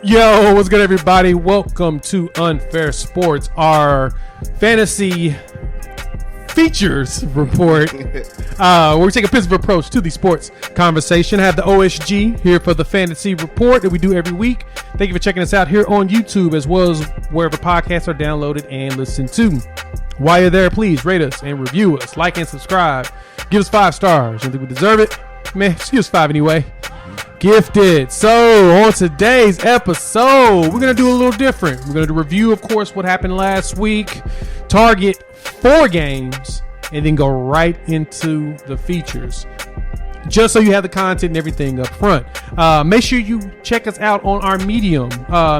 Yo, what's good, everybody? Welcome to Unfair Sports, our fantasy features report. We take a positive approach to the sports conversation. I have the OSG here for the fantasy report that we do every week. Thank you for checking us out here on YouTube as well as wherever podcasts are downloaded and listened to. While you're there, please rate us and review us, like and subscribe. Give us 5 stars. You think we deserve it? Man, just give us 5 anyway. Gifted. So on today's episode, we're going to do a little different. We're going to do a review, of course, what happened last week, target 4 games, and then go right into the features. Just so you have the content and everything up front. Make sure you check us out on our Medium,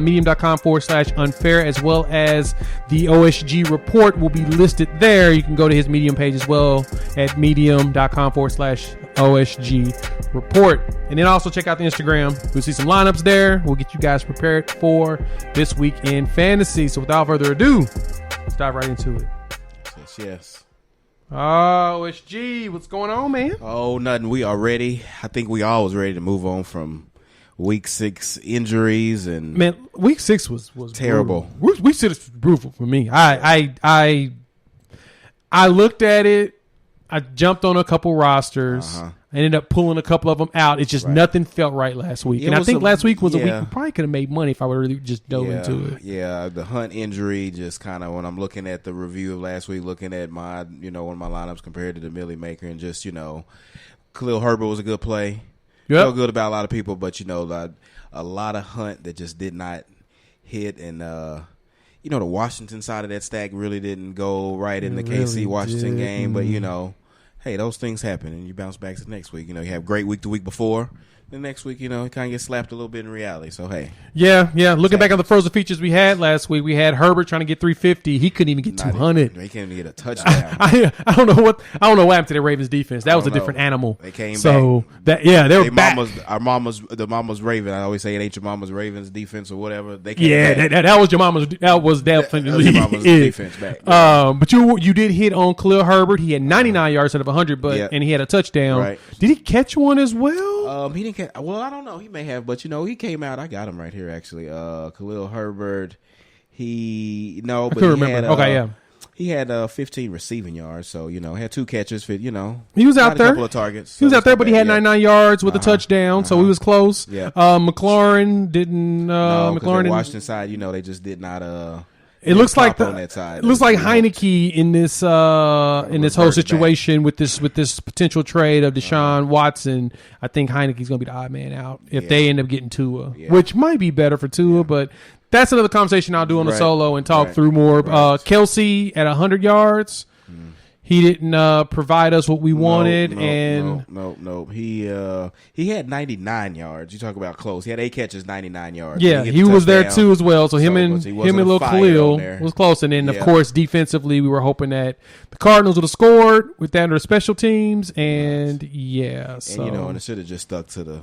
medium.com/unfair, as well as the OSG report will be listed there. You can go to his Medium page as well at medium.com/OSG report. And then also check out the Instagram. We'll see some lineups there. We'll get you guys prepared for this week in fantasy. So without further ado, let's dive right into it. Yes. OSG, what's going on, man? Oh, nothing. We are ready. I think we all was ready to move on from week 6 injuries and man. Week 6 was terrible. Week 6 was brutal for me. I looked at it. I jumped on a couple rosters. I ended up pulling a couple of them out. It's just nothing felt right last week. And I think last week was a week we probably could have made money if I would really just dove into it. Yeah, the Hunt injury just kind of, when I'm looking at the review of last week, looking at my, one of my lineups compared to the Millie Maker, and just, Khalil Herbert was a good play. Yep. Felt good about a lot of people, but, a lot of Hunt that just did not hit. And, the Washington side of that stack really didn't go right in the KC-Washington game. But, hey, those things happen, and you bounce back to the next week. You have a great week the week before. The next week, it kind of gets slapped a little bit in reality. So, hey. Yeah. Looking back on the frozen features we had last week, we had Herbert trying to get 350. He couldn't even get 200. He can't even get a touchdown. I don't know what happened to the Ravens defense. That was a different animal. They came back. So they were back. The mama's Raven. I always say it ain't your mama's Ravens defense or whatever. They came back. That was your mama's. That was definitely your mama's defense back. Yeah. But you did hit on Khalil Herbert. He had 99 yards out of 100, and he had a touchdown. Right. Did he catch one as well? He didn't catch. Well, I don't know. He may have, but he came out. I got him right here actually. Khalil Herbert. I couldn't remember. He had 15 receiving yards, so had 2 catches. For he was out there. A couple of targets. He was out there, but he had 99 yards with a touchdown, so he was close. Yeah. McLaurin didn't. No, McLaurin. The Washington side, they just did not. It looks like on that side. It looks like Heineke in this whole situation with this potential trade of Deshaun Watson. I think Heineke's going to be the odd man out if they end up getting Tua, which might be better for Tua, but that's another conversation I'll do on the solo and talk through more. Kelsey at 100 yards. He didn't provide us what we wanted. No. He had 99 yards. You talk about close. He had 8 catches, 99 yards. Yeah, he was there too as well. So him and little Khalil was close. And then, of course, defensively, we were hoping that the Cardinals would have scored with that under special teams. And, and it should have just stuck to the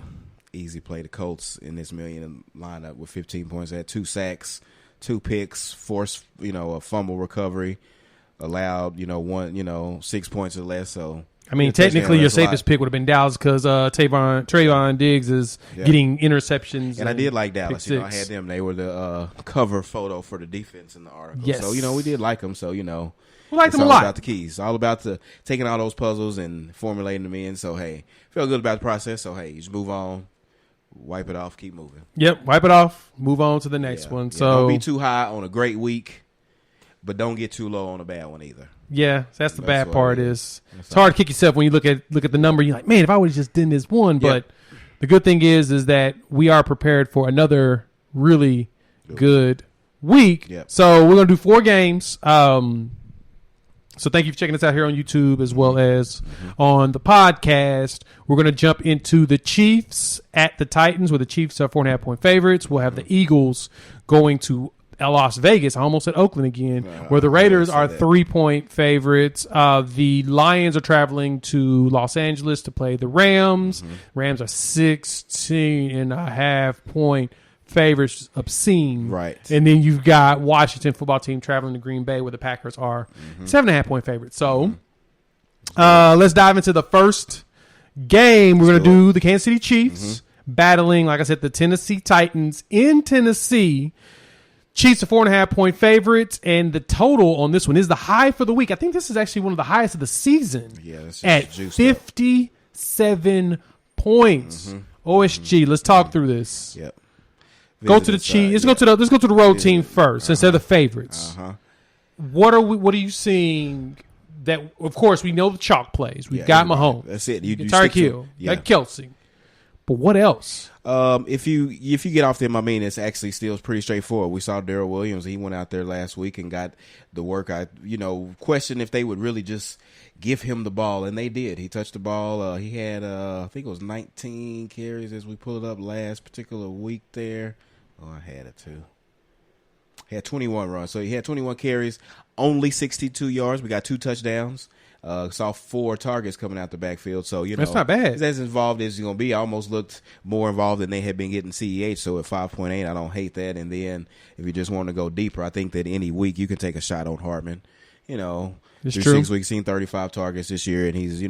easy play. The Colts in this million lineup with 15 points. They had 2 sacks, 2 picks, forced, a fumble recovery. Allowed, 6 points or less. So I mean, technically, your safest pick would have been Dallas because Trayvon Diggs is getting interceptions. And I did like Dallas. I had them. They were the cover photo for the defense in the article. Yes. So we did like them. So we liked them a lot. It's all about the keys. All about taking all those puzzles and formulating them in. So hey, feel good about the process. So hey, you just move on. Wipe it off. Keep moving. Yep. Wipe it off. Move on to the next one. So don't be too high on a great week. But don't get too low on a bad one either. Yeah, that's the bad part. It's hard to kick yourself when you look at the number. You're like, man, if I would have just done this one. But the good thing is that we are prepared for another really good week. Yep. So we're gonna do 4 games. So thank you for checking us out here on YouTube as well as on the podcast. We're gonna jump into the Chiefs at the Titans, where the Chiefs are 4.5-point favorites. We'll have the Eagles going to Las Vegas. I almost said Oakland again, where the Raiders are 3-point favorites. The Lions are traveling to Los Angeles to play the Rams. Rams are 16.5-point favorites. Obscene. Right. And then you've got Washington football team traveling to Green Bay, where the Packers are 7.5-point favorites. So let's dive into the first game. We're going to do the Kansas City Chiefs battling, like I said, the Tennessee Titans in Tennessee. Chiefs are 4.5-point favorites, and the total on this one is the high for the week. I think this is actually one of the highest of the season. Yeah, that's at 57 points. OSG, let's talk through this. Yep. Go to the Chiefs. Let's go to the road team first, since they're the favorites. What are you seeing? That, of course, we know the chalk plays. We've got Mahomes. That's it. You Tyreek Hill. Got Kelsey. But what else? If you get off them, I mean, it's actually still pretty straightforward. We saw Darrell Williams. He went out there last week and got the work. I questioned if they would really just give him the ball, and they did. He touched the ball. He had, I think it was 19 carries as we pulled it up last particular week there. Oh, I had it too. He had 21 runs. So he had 21 carries, only 62 yards. We got 2 touchdowns. Saw 4 targets coming out the backfield. So, that's not bad. He's as involved as he's going to be. I almost looked more involved than they had been getting CEH. So at 5.8, I don't hate that. And then if you just want to go deeper, I think that any week you can take a shot on Hartman. It's through true. 6 weeks, seen 35 targets this year, and he's,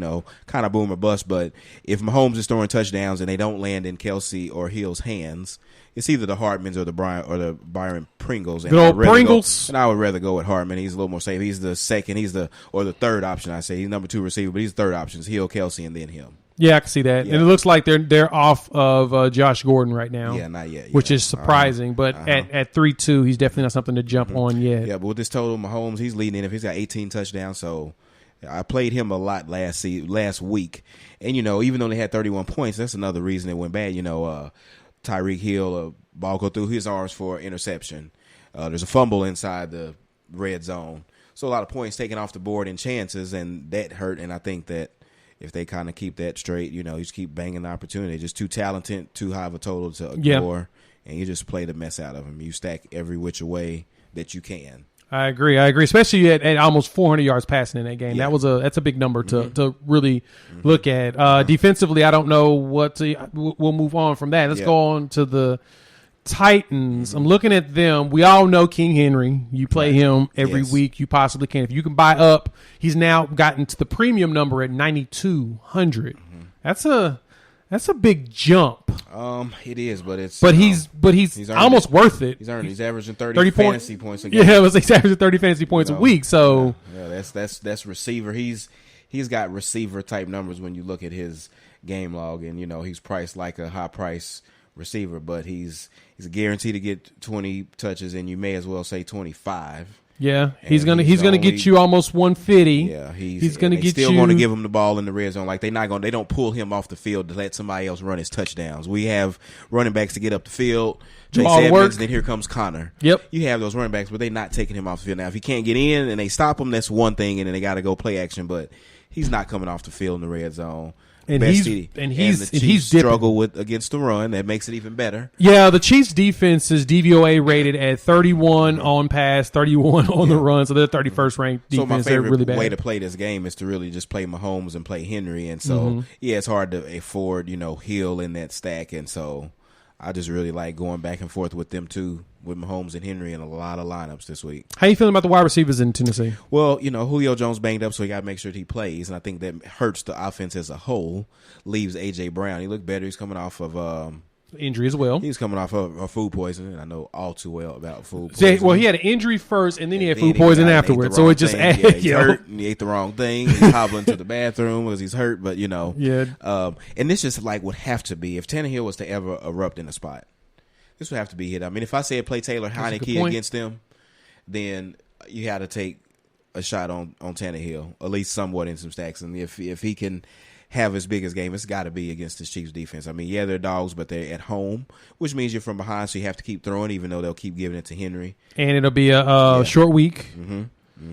kind of boom or bust. But if Mahomes is throwing touchdowns and they don't land in Kelsey or Hill's hands, it's either the Hartmans or the Byron Pringles. And Good old Pringles. And I would rather go with Hartman. He's a little more safe. He's the second. Or the third option, I say. He's number 2 receiver, but he's the third option. It's Hill, Kelsey, and then him. Yeah, I can see that. Yeah. And it looks like they're off of Josh Gordon right now. Yeah, not yet. Which is surprising. But at 3-2, he's definitely not something to jump on yet. Yeah, but with this total, Mahomes, he's leading in. If he's got 18 touchdowns, so I played him a lot last week. And, even though they had 31 points, that's another reason it went bad. Tyreek Hill, a ball go through his arms for interception. There's a fumble inside the red zone. So a lot of points taken off the board and chances, and that hurt. And I think that if they kind of keep that straight, you just keep banging the opportunity. Just too talented, too high of a total to ignore, and you just play the mess out of them. You stack every which way that you can. I agree, especially at almost 400 yards passing in that game. Yeah. That's a big number to really look at. Defensively, I don't know we'll move on from that. Let's go on to the Titans. I'm looking at them. We all know King Henry. You play him every week you possibly can. If you can buy up, he's now gotten to the premium number at 9,200. That's a big jump. It is, but he's almost worth it. He's averaging 30 fantasy points a game. Yeah, he's averaging 30 fantasy points a week. So that's receiver. He's got receiver type numbers when you look at his game log, and he's priced like a high price receiver, but he's guaranteed to get 20 touches, and you may as well say 25. Yeah, he's gonna get you almost 150. Yeah, he's gonna get still you. going to give him the ball in the red zone. Like they don't pull him off the field to let somebody else run his touchdowns. We have running backs to get up the field. Chase Edmonds, and then here comes Connor. Yep, you have those running backs, but they're not taking him off the field. Now, if he can't get in and they stop him, that's one thing, and then they got to go play action. But he's not coming off the field in the red zone. And he's struggle against the run. That makes it even better. Yeah, the Chiefs' defense is DVOA rated at 31 on pass, 31 on the run. So they're 31st ranked defense. So my favorite really bad. way to play this game is to really just play Mahomes and play Henry. And so it's hard to afford Hill in that stack. And so I just really like going back and forth with them two, with Mahomes and Henry in a lot of lineups this week. How you feeling about the wide receivers in Tennessee? Well, Julio Jones banged up, so he got to make sure that he plays, and I think that hurts the offense as a whole. Leaves A.J. Brown. He looked better. He's coming off of injury as well. He's coming off of food poisoning. I know all too well about food poisoning. Well, he had an injury first, and then he had food poisoning afterwards. So it just he's hurt, and he ate the wrong thing. He's hobbling to the bathroom because he's hurt, but and this just would have to be if Tannehill was to ever erupt in a spot. This would have to be hit. I mean, if I said play Taylor Heineke against them, then you had to take a shot on Tannehill, at least somewhat in some stacks. And if he can have his biggest game, it's got to be against this Chiefs defense. I mean, they're dogs, but they're at home, which means you're from behind, so you have to keep throwing, even though they'll keep giving it to Henry. And it'll be a short week.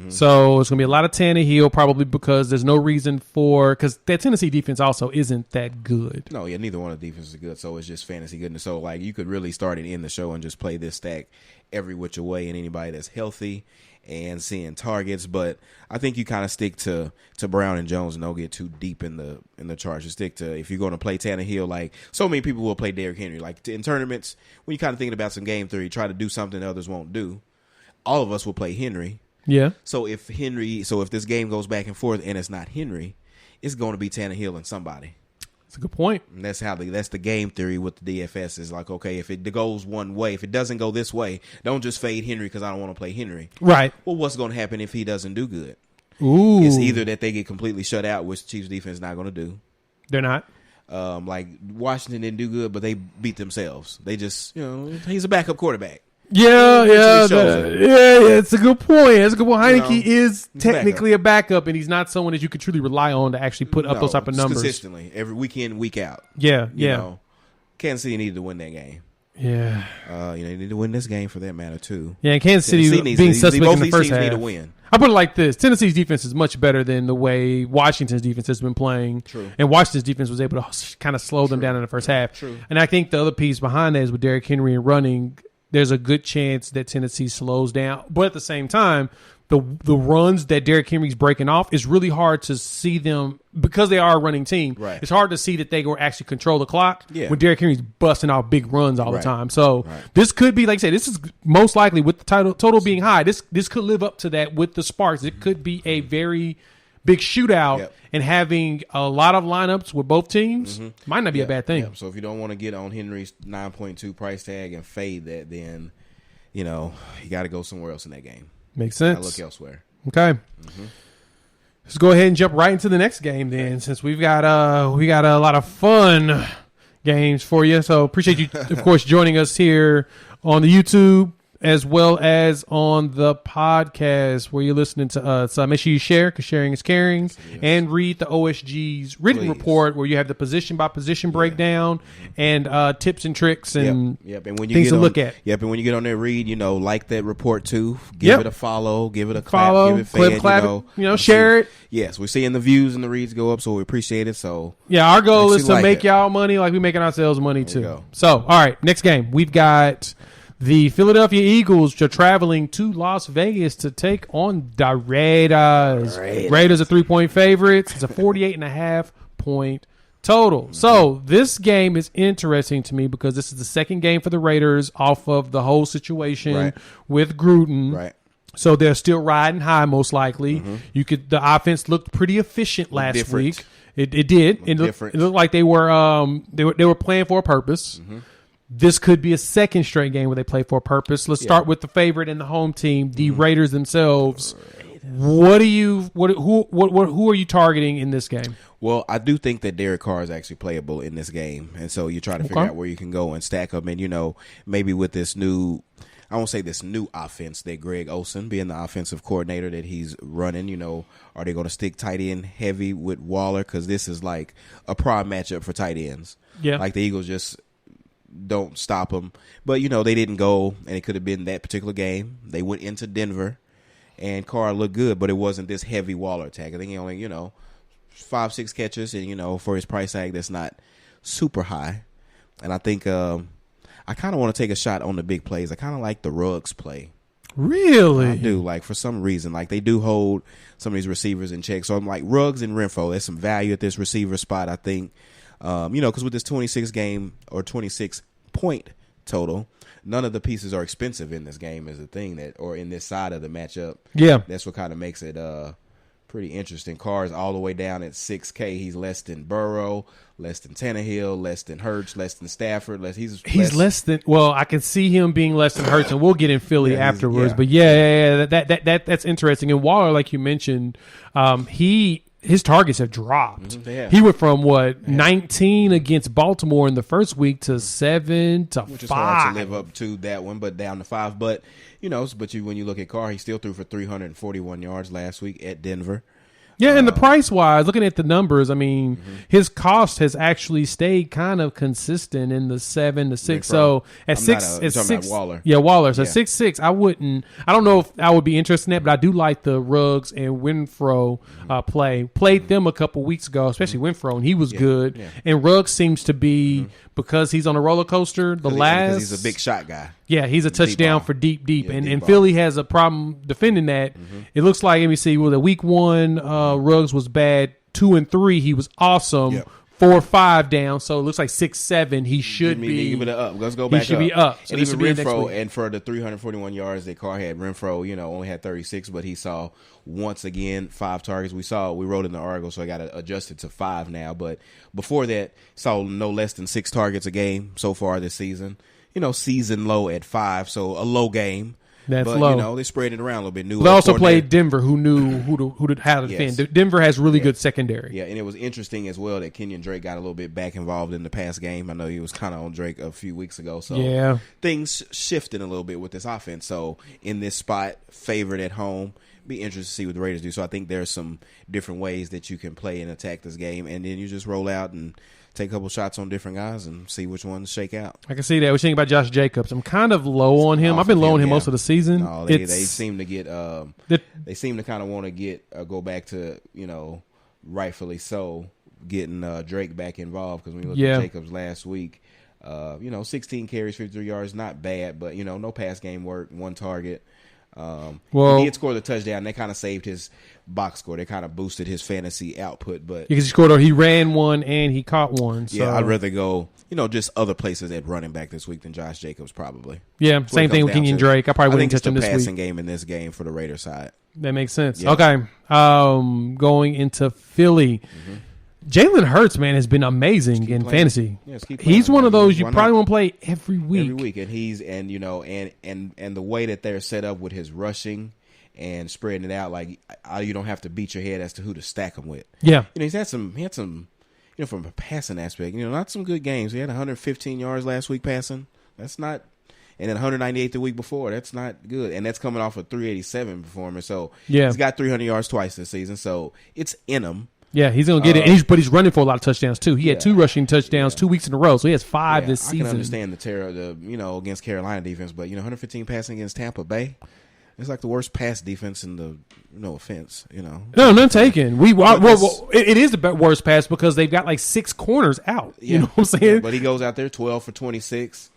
So it's going to be a lot of Tannehill, probably because there's no reason because that Tennessee defense also isn't that good. No, neither one of the defenses is good, so it's just fantasy goodness. So, you could really start it in the show and just play this stack every which way, and anybody that's healthy and seeing targets. But I think you kind of stick to Brown and Jones and don't get too deep in the charge. You stick to, if you're going to play Tannehill, so many people will play Derrick Henry. In tournaments, when you're kind of thinking about some game theory, try to do something others won't do. All of us will play Henry. Yeah. So if this game goes back and forth and it's not Henry, it's going to be Tannehill and somebody. That's a good point. And that's the game theory with the DFS is like, okay, if it goes one way, if it doesn't go this way, don't just fade Henry because I don't want to play Henry. Right. Well, what's going to happen if he doesn't do good? Ooh. It's either that they get completely shut out, which Chiefs defense is not going to do. They're not. Like Washington didn't do good, but they beat themselves. They just, he's a backup quarterback. Yeah, it's a good point. It's a good point. Heineke is technically a backup, and he's not someone that you can truly rely on to actually put up those type of numbers consistently every week in, week out. Yeah, Kansas City needed to win that game. Yeah, they need to win this game for that matter too. Yeah, and Kansas City being suspect in the first half. Need to win. I put it like this: Tennessee's defense is much better than the way Washington's defense has been playing. True. And Washington's defense was able to kind of slow them down in the first half. True. And I think the other piece behind that is with Derrick Henry and running, there's a good chance that Tennessee slows down. But at the same time, the runs that Derrick Henry's breaking off is really hard to see them because they are a running team. Right. It's hard to see that they will actually control the clock when Derrick Henry's busting off big runs all the time. So this could be, like I said, this is most likely with the total being high. This could live up to that with the sparks. It could be a very big shootout, and having a lot of lineups with both teams might not be a bad thing. Yeah. So if you don't want to get on Henry's 9.2 price tag and fade that, then you got to go somewhere else in that game. Makes sense. Look elsewhere. Okay. Let's go ahead and jump right into the next game then, since we got a lot of fun games for you. So appreciate you, of course, joining us here on the YouTube as well as on the podcast where you're listening to us. Make sure you share, because sharing is caring, and read the OSG's written report where you have the position-by-position breakdown and tips and tricks and and when you things to look at. And when you get on there, read, like that report too. Give it a follow, give it a clap, give it a fan, share it. Yes, we're seeing the views and the reads go up, so we appreciate it. So our goal is to make y'all money like we making ourselves money too. So, all right, next game. We've got the Philadelphia Eagles are traveling to Las Vegas to take on the Raiders. Raiders are 3-point favorites. It's a 48.5 point total. So this game is interesting to me because this is the second game for the Raiders off of the whole situation with Gruden. Right. So they're still riding high, most likely. The offense looked pretty efficient last week. It did. It looked like they were playing for a purpose. This could be a second straight game where they play for a purpose. Let's start with the favorite and the home team, the Raiders themselves. Who are you targeting in this game? Well, I do think that Derek Carr is actually playable in this game, and so you try to figure out where you can go and stack them. And maybe with this new, I won't say this new offense that Greg Olsen, being the offensive coordinator that he's running, are they going to stick tight end heavy with Waller? Because this is like a prime matchup for tight ends. Yeah, like the Eagles just don't stop them. But, they didn't go, and it could have been that particular game. They went into Denver, and Carr looked good, but it wasn't this heavy Waller attack. I think he only, 5-6 catches, and, for his price tag, that's not super high. And I think I kind of want to take a shot on the big plays. I kind of like the Ruggs play. Really? I do. Like, for some reason, like, they do hold some of these receivers in check. So I'm like, Ruggs and Renfro, there's some value at this receiver spot, I think. Because with this 26 point total, none of the pieces are expensive in this game is the thing or in this side of the matchup. Yeah. That's what kind of makes it pretty interesting. Carr is all the way down at 6K. He's less than Burrow, less than Tannehill, less than Hurts, less than Stafford. He's less than. Well, I can see him being less than Hurts, and we'll get in Philly afterwards. But that's interesting. And Waller, like you mentioned, his targets have dropped. He went from 19 against Baltimore in the first week to 7 to 5. Which is hard to live up to that one, but down to 5. But when you look at Carr, he still threw for 341 yards last week at Denver. Yeah, and the price wise, looking at the numbers, I mean, his cost has actually stayed kind of consistent in the 7 to 6. So at six, Waller. Yeah, Waller. So 6'6", I don't know if I would be interested in that, but I do like the Ruggs and Renfro play. Played them a couple weeks ago, especially Renfro, and he was good. Yeah. And Ruggs seems to be, because he's on a roller coaster, because he's a big shot guy. Yeah, he's a touchdown for deep. Yeah, and Philly has a problem defending that. It looks like, let me see, the week 1, Ruggs was bad. 2 and 3, he was awesome. 4 or 5 down, so it looks like 6, 7. He should be. Give it up. Let's go back. He should be up. So and even Renfro, and for the 341 yards that Carr had, Renfro, only had 36, but he saw once again 5 targets. We wrote in the article, so I got to adjust it to 5 now. But before that, saw no less than 6 targets a game so far this season. Season low at 5, so a low game. That's low. They spread it around a little bit. They also played Denver, who knew how to defend. Denver has really good secondary. Yeah, and it was interesting as well that Kenyon Drake got a little bit back involved in the pass game. I know he was kind of on Drake a few weeks ago. So things shifted a little bit with this offense. So in this spot, favored at home, be interested to see what the Raiders do. So I think there's some different ways that you can play and attack this game, and then you just roll out and take a couple shots on different guys and see which ones shake out. I can see that. We're thinking about Josh Jacobs. I'm kind of low on him. I've been low on him most of the season. No, they seem to get they seem to kind of want to go back to, rightfully so, getting Drake back involved, because when we looked at Jacobs last week, 16 carries, 53 yards, not bad, but no pass game work, 1 target. He did score the touchdown. They kind of saved his box score. They kind of boosted his fantasy output, but because he ran one and he caught one. So. Yeah, I'd rather go, just other places at running back this week than Josh Jacobs probably. Yeah, same thing with Kenyon Drake. I probably wouldn't touch him this week. I think it's the passing game in this game for the Raiders side. That makes sense. Yeah. Okay, going into Philly. Mm-hmm. Jalen Hurts, man, has been amazing in fantasy. Yeah, he's one of those you probably want to play every week. And he's and the way that they're set up with his rushing and spreading it out, like you don't have to beat your head as to who to stack him with. Yeah, he had some from a passing aspect, not some good games. He had 115 yards last week passing. That's not. And then 198 the week before. That's not good. And that's coming off a 387 performance. So he's got 300 yards twice this season. So it's in him. Yeah, he's going to get it. But he's running for a lot of touchdowns, too. He had 2 rushing touchdowns 2 weeks in a row, so he has 5 this season. I can understand the terror, against Carolina defense, but, 115 passing against Tampa Bay, it's like the worst pass defense in the, no offense, No, none taken. It is the worst pass because they've got like 6 corners out. You know what I'm saying? Yeah, but he goes out there 12 for 26.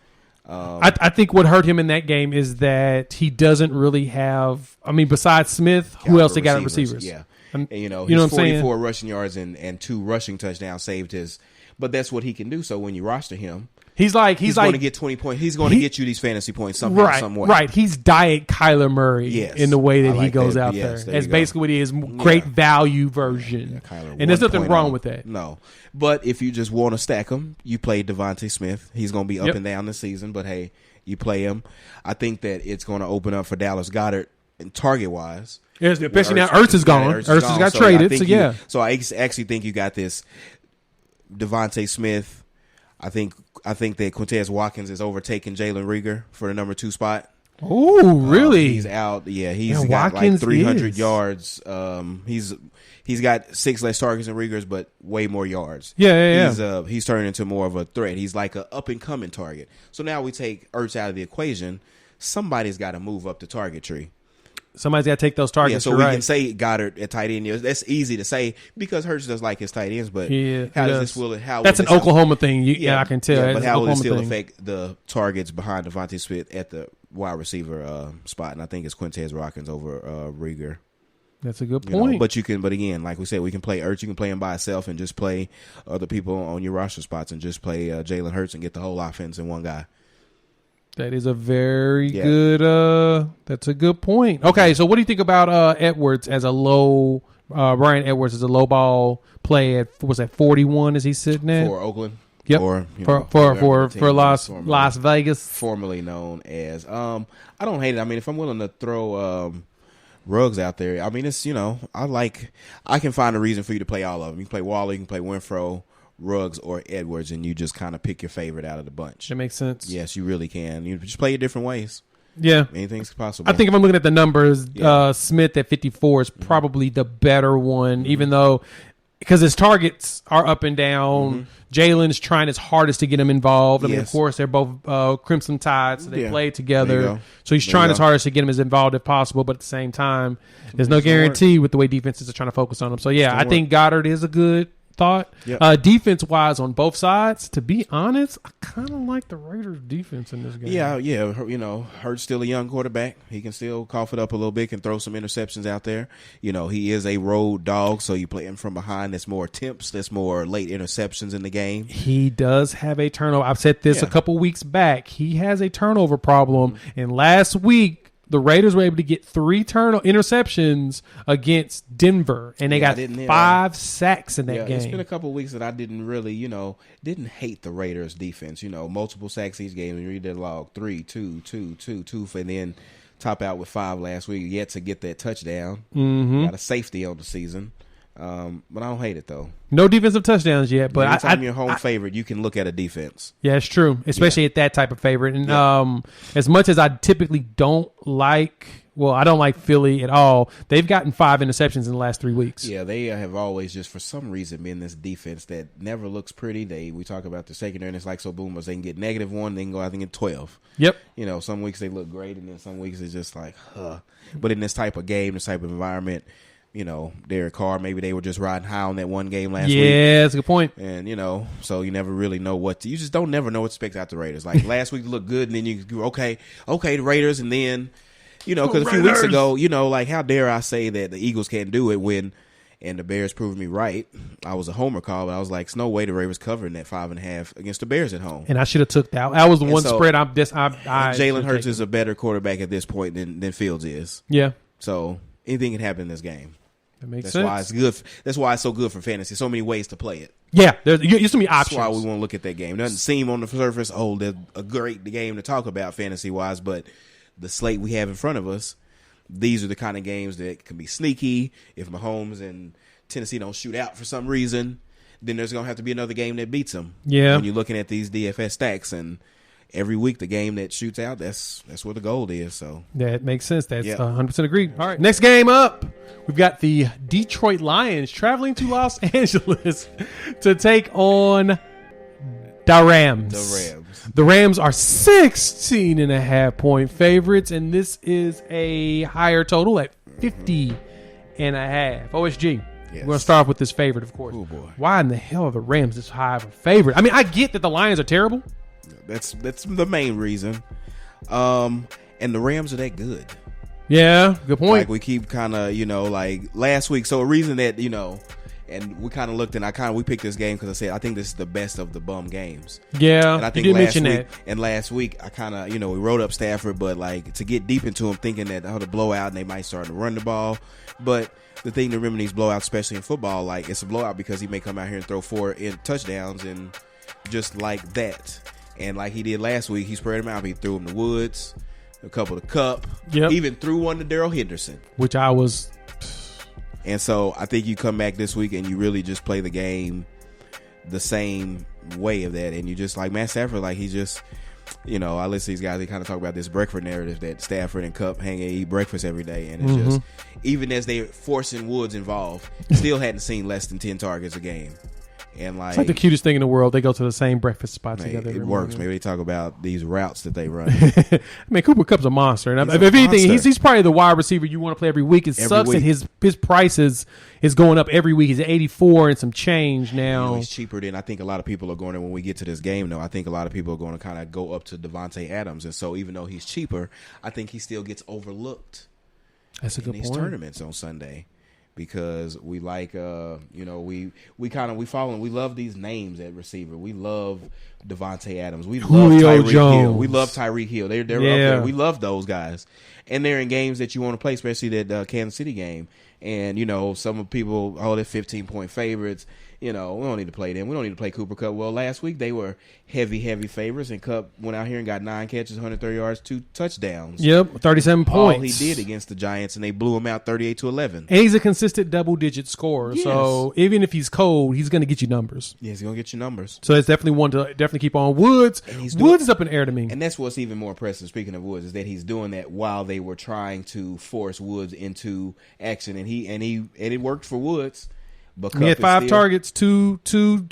I think what hurt him in that game is that he doesn't really have, besides Smith, who else they got at receivers? Yeah. And, his 44 rushing yards and 2 rushing touchdowns saved his. But that's what he can do. So when you roster him, he's going to get 20 points. He's going to get you these fantasy points somehow, some way. Right. He's diet Kyler Murray in the way that he goes out there. That's basically what he is. Great value version. Yeah, and there's nothing wrong with that. No. But if you just want to stack him, you play Devontae Smith. He's going to be up and down this season. But, hey, you play him. I think that it's going to open up for Dallas Goedert target-wise. Yes, especially now Ertz is gone. Ertz has got traded, So I actually think you got this Devontae Smith. I think that Quintez Watkins is overtaking Jalen Rieger for the number 2 spot. Oh, really? He's out. Yeah, he's got Watkins like 300 yards. He's got 6 less targets than Rieger's, but way more yards. Yeah. He's turning into more of a threat. He's like an up and coming target. So now we take Ertz out of the equation. Somebody's got to move up the target tree. Somebody's got to take those targets. Yeah, so we can say Goddard at tight end. That's easy to say because Hurts does like his tight ends, but how does this that's an Oklahoma thing. I can tell. Yeah, but how will it still affect the targets behind Devontae Smith at the wide receiver spot? And I think it's Quintez Watkins over Rieger. That's a good point. But again, like we said, we can play Ertz. You can play him by himself and just play other people on your roster spots and just play Jalen Hurts and get the whole offense in one guy. That is a very good. That's a good point. Okay, so what do you think about Edwards as a low? Brian Edwards as a low ball play at 41? Is he sitting at for Oakland? Yep. Or, for Las Vegas, formerly known as. I don't hate it. If I'm willing to throw Ruggs out there, it's I can find a reason for you to play all of them. You can play Waller, you can play Winfrey, Ruggs, or Edwards, and you just kind of pick your favorite out of the bunch. That makes sense. Yes, you really can. You just play it different ways. Yeah. Anything's possible. I think if I'm looking at the numbers, Smith at 54 is probably the better one, even though because his targets are up and down. Jalen's trying his hardest to get him involved. Of course, they're both Crimson Tide, so they play together. So he's trying his hardest to get him as involved as possible, but at the same time, there's no guarantee with the way defenses are trying to focus on him. So, I think Goddard is a good thought. Yep. Defense-wise on both sides, to be honest, I kind of like the Raiders' defense in this game. Yeah. You know, Hurt's still a young quarterback. He can still cough it up a little bit and throw some interceptions out there. You know, he is a road dog, so you play him from behind. There's more attempts. There's more late interceptions in the game. He does have a turnover. I've said this a couple weeks back. He has a turnover problem. And last week, the Raiders were able to get 3 interceptions against Denver, and they got 5 sacks in that game. It's been a couple of weeks that I didn't really, didn't hate the Raiders' defense. Multiple sacks each game. You read that log, 3, 2, 2, 2, 2, and then top out with 5 last week. Yet to get that touchdown. Mm-hmm. Got a safety on the season. But I don't hate it, though. No defensive touchdowns yet. But anytime you're home favorite, you can look at a defense. Yeah, it's true, especially at that type of favorite. And as much as I typically don't like Philly at all, they've gotten 5 interceptions in the last 3 weeks. Yeah, they have always just, for some reason, been this defense that never looks pretty. We talk about the secondary, and it's like so boomers. They can get -1, they can go, I think, in 12. Yep. Some weeks they look great, and then some weeks it's just like, But in this type of game, this type of environment, Derek Carr, maybe they were just riding high on that one game last week. Yeah, that's a good point. And, so you never really know you just don't never know what to expect out the Raiders. Like last week looked good, and then you go, okay, the Raiders, and then, because a few weeks ago, like how dare I say that the Eagles can't do it and the Bears proved me right. I was a homer call, but I was like, there's no way the Raiders covering that 5.5 against the Bears at home. And I should have took that. That was the one spread Jalen Hurts is a better quarterback at this point than Fields is. Yeah. So anything can happen in this game. That makes That's sense. why it's good. That's why it's so good for fantasy. So many ways to play it. Yeah, there's so many options. That's why we want to look at that game. Doesn't seem on the surface, they're a great game to talk about fantasy-wise, but the slate we have in front of us, these are the kind of games that can be sneaky. If Mahomes and Tennessee don't shoot out for some reason, then there's going to have to be another game that beats them. Yeah. When you're looking at these DFS stacks, and every week the game that shoots out, that's what the goal is. So that makes sense. That's 100% agreed. All right, next game up, we've got the Detroit Lions traveling to Los Angeles to take on the Rams. The Rams are 16.5-point favorites, and this is a higher total at 50.5. OSG. Yes. We're going to start off with this favorite, of course. Oh, boy. Why in the hell are the Rams this high of a favorite? I mean, I get that the Lions are terrible. That's the main reason. And the Rams are that good. Yeah, good point. Like we keep kind of, like last week. So a reason that, and we kind of looked and we picked this game because I said, I think this is the best of the bum games. Yeah, and I think you did mention that. And last week, I kind of, we wrote up Stafford, but like to get deep into them, thinking that the blowout and they might start to run the ball. But the thing to remember these blowouts, especially in football, like it's a blowout because he may come out here and throw 4 touchdowns and just like that. And like he did last week, he spread them out. He threw them to Woods, a couple to Kupp, even threw one to Darrell Henderson. Which I was. And so I think you come back this week and you really just play the game the same way of that. And you just like Matt Stafford, like he just, I listen to these guys, they kind of talk about this breakfast narrative that Stafford and Kupp hang and eat breakfast every day. And it's just, even as they're forcing Woods involved, still hadn't seen less than 10 targets a game. And it's like the cutest thing in the world. They go to the same breakfast spot together. It works. Maybe they talk about these routes that they run. I mean, Cooper Kupp's a monster. And if anything, he's probably the wide receiver you want to play every week. It sucks that his price is going up every week. He's at 84 and some change now. He's cheaper than I think a lot of people are going to when we get to this game, though. I think a lot of people are going to kind of go up to Devontae Adams. And so even though he's cheaper, I think he still gets overlooked. That's a good point. These tournaments on Sunday. Because we like, we love these names at receiver. We love Devontae Adams. We love Tyreek Hill. We love Tyreek Hill. They're up there. We love those guys. And they're in games that you want to play, especially that Kansas City game. And, some people, they're 15-point favorites. We don't need to play them. We don't need to play Cooper Kupp. Well, last week they were heavy favorites, and Kupp went out here and got 9 catches, 130 yards, 2 touchdowns. Yep, 37 points. All he did against the Giants, and they blew him out 38-11. And he's a consistent double-digit scorer. Yes. So even if he's cold, he's going to get you numbers. Yeah, he's going to get you numbers. So it's definitely one to definitely keep on. Woods is up in the air to me. And that's what's even more impressive, speaking of Woods, is that he's doing that while they were trying to force Woods into action. And it worked for Woods. He had 5 targets, two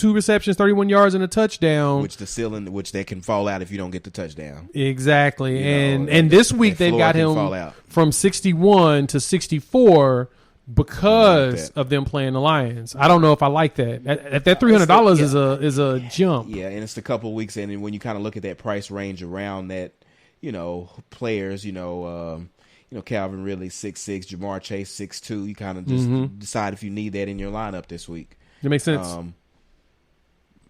receptions, 31 yards, and a touchdown. Which they can fall out if you don't get the touchdown. Exactly. And this week they've got him from 61 to 64 because of them playing the Lions. I don't know if I like that. That $300 is a jump. Yeah, and it's a couple of weeks in, and when you kind of look at that price range around that, players, Calvin Ridley 6'6", Jamar Chase 6'2", you kind of just decide if you need that in your lineup this week. That makes sense.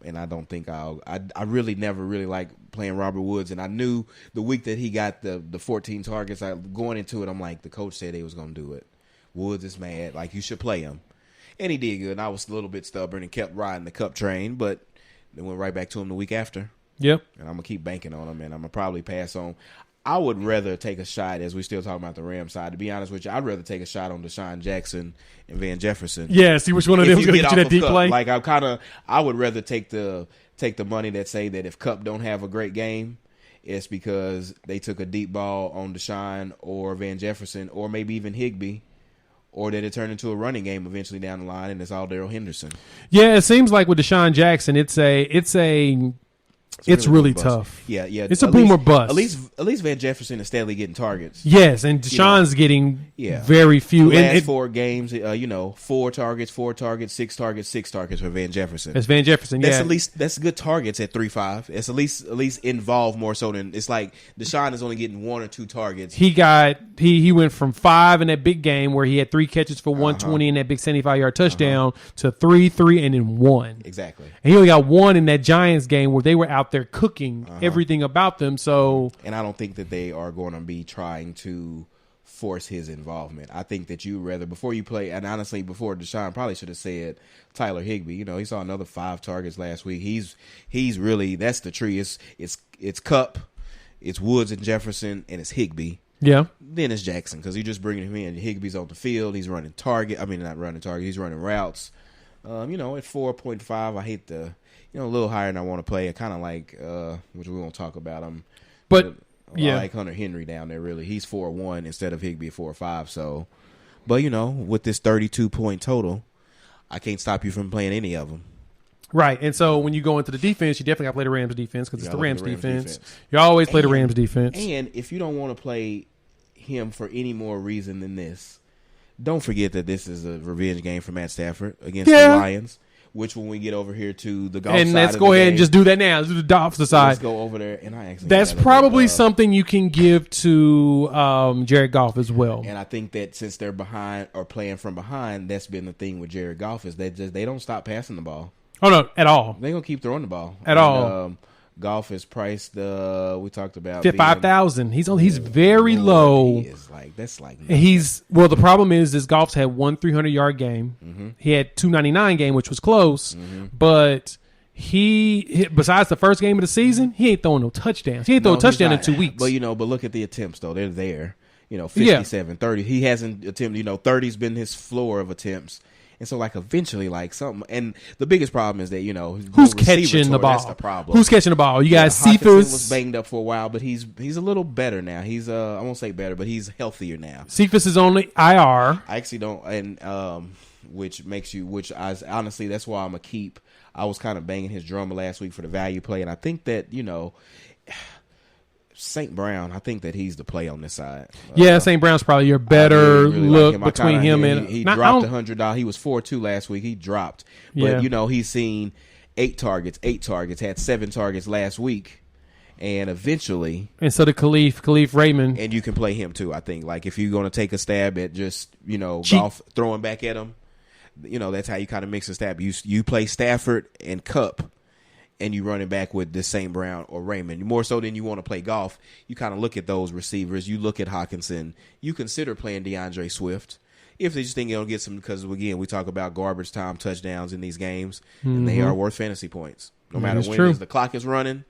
And I don't think I really never really like playing Robert Woods, and I knew the week that he got the 14 targets, going into it, I'm like, the coach said they was going to do it. Woods is mad. Like, you should play him. And he did good. And I was a little bit stubborn and kept riding the Cup train, but then went right back to him the week after. Yep. And I'm going to keep banking on him, and I'm going to probably pass on. I would rather take a shot, as we still talking about the Rams side, to be honest with you, I'd rather take a shot on Deshaun Jackson and Van Jefferson. Yeah, see which one of them is going to get you that deep Cup. play. Like, I would rather take the money that say that if Cup don't have a great game, it's because they took a deep ball on Deshaun or Van Jefferson or maybe even Higbee. Or that it turned into a running game eventually down the line, and it's all Darrell Henderson. Yeah, it seems like with Deshaun Jackson, it's really tough. Yeah. It's a boom or bust. At least Van Jefferson is steadily getting targets. Yes, and Deshaun's getting very few. The last 4 games, 4 targets, 6 targets for Van Jefferson. That's Van Jefferson. That's good targets at 3.5. It's at least involved more so than it's like Deshaun is only getting 1 or 2 targets. He went from 5 in that big game where he had 3 catches for 120 in that big 75-yard touchdown to 3, and then 1. Exactly. And he only got 1 in that Giants game where they were out there cooking everything about them. So, and I don't think that they are going to be trying to force his involvement. I think that you rather, before you play, and honestly, before Deshaun probably should have said Tyler Higbee. He saw another 5 targets last week. He's really, that's the tree. It's Cup, it's Woods and Jefferson, and it's Higbee. Yeah. Then it's Jackson because you're just bringing him in. Higbee's on the field. He's running target. I mean, not running target. He's running routes. At 4.5, I hate the. A little higher than I want to play. I kind of like, which we won't talk about him. But I like Hunter Henry down there, really. He's 4-1 instead of Higbee 4-5. So, but, with this 32-point total, I can't stop you from playing any of them. Right. And so when you go into the defense, you definitely got to play the Rams defense because it's the Rams defense. You always play the Rams defense. And if you don't want to play him for any more reason than this, don't forget that this is a revenge game for Matt Stafford against the Lions. Which when we get over here to the golf side, and let's go ahead and just do that now. Let's do the Dolphins side. Let's go over there, and I actually that's probably something you can give to Jared Goff as well. And I think that since they're behind or playing from behind, that's been the thing with Jared Goff is they don't stop passing the ball. Oh no, at all. They're gonna keep throwing the ball at all. Goff is priced. We talked about 5,000. He's very low. He is that's like the problem is Goff's had 1 300-yard game. Mm-hmm. He had 299 game, which was close, but he besides the first game of the season, he ain't throwing no touchdowns. He ain't throwing a touchdown in 2 weeks. But but look at the attempts though; they're there. 57, 30. He hasn't attempted. 30's been his floor of attempts. And so, eventually, something. And the biggest problem is that, who's catching the ball? That's the problem. Who's catching the ball? You got Cephas was banged up for a while, but he's a little better now. He's I won't say better, but he's healthier now. Cephas is on the IR. I actually don't, and which honestly, that's why I'm a keep. I was kind of banging his drum last week for the value play, and I think that St. Brown, I think that he's the play on this side. Yeah, St. Brown's probably your better really look between him and... He dropped $100. He was 4-2 last week. He dropped. But, he's seen 8 targets, had 7 targets last week. And eventually... And so did Khalif Raymond. And you can play him too, I think. If you're going to take a stab at just, Goff throwing back at him, that's how you kind of mix a stab. You play Stafford and Kupp. And you running back with the St. Brown or Raymond. More so than you want to play Goff, you kind of look at those receivers. You look at Hawkinson. You consider playing DeAndre Swift. If they just think you'll get some, because, again, we talk about garbage time touchdowns in these games, and they are worth fantasy points. No matter when the clock is running,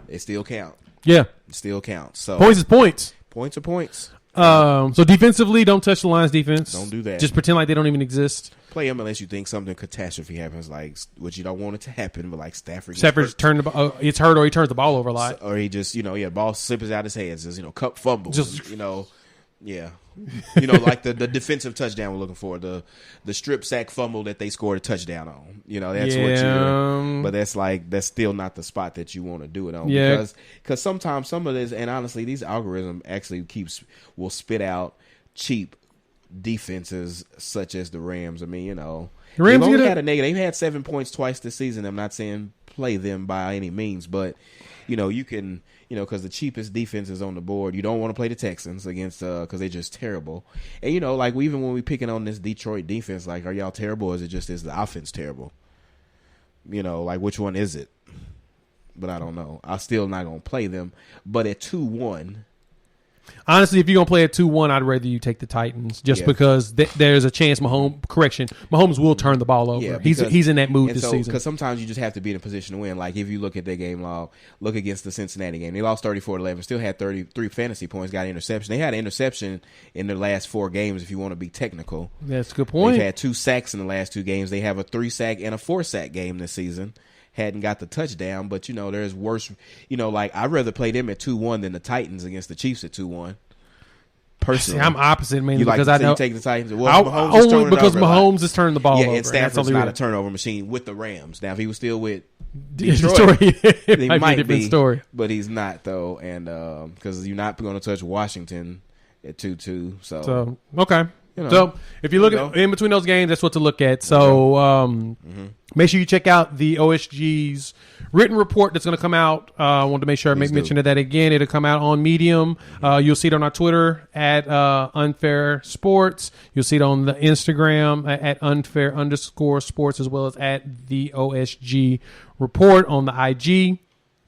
they still count. Yeah. It still counts. So points is points. Points are points. So defensively, don't touch the Lions defense. Don't do that. Just pretend like they don't even exist. Play them unless you think something catastrophe happens, which you don't want it to happen, but Stafford's turned the ball. It's hurt, or he turns the ball over a lot, or he just the ball slips out his hands. Just Cup fumbles. Yeah. The defensive touchdown we're looking for, the strip sack fumble that they scored a touchdown on. That's what you. But that's still not the spot that you want to do it on. Yeah. Because sometimes some of this, and honestly, these algorithms actually will spit out cheap defenses such as the Rams. I mean, the they've Rams only had a negative. They've had 7 points twice this season. I'm not saying play them by any means, but you can, because the cheapest defense is on the board. You don't want to play the Texans against because they're just terrible. And even when we picking on this Detroit defense, like, are y'all terrible, or is the offense terrible? Which one is it? But I don't know. I'm still not gonna play them. But at 2-1. Honestly, if you're going to play at 2-1, I'd rather you take the Titans just because there's a chance Mahomes will turn the ball over. Yeah, he's in that mood this season. Because sometimes you just have to be in a position to win. Like, if you look at their game log, look against the Cincinnati game. They lost 34-11, still had 33 fantasy points, got an interception. They had an interception in their last 4 games, if you want to be technical. That's a good point. They've had 2 sacks in the last 2 games. They have a 3-sack and a 4-sack game this season. Hadn't got the touchdown, but there's worse. I'd rather play them at 2-1 than the Titans against the Chiefs at 2-1. Personally, I'm opposite, mainly because I know take the Titans. Only because Mahomes has turned the ball over. And Stafford's not a turnover machine with the Rams. Now, if he was still with Detroit, he might be. Story. But he's not though, and because you're not going to touch Washington at 2-2. So okay. So if you look at in between those games, that's what to look at. So make sure you check out the OSG's written report that's going to come out. I wanted to make sure I make mention of that again. It'll come out on Medium. You'll see it on our Twitter at UNFAIRSports. You'll see it on the Instagram at @unfair_sports, as well as at the OSG report on the IG.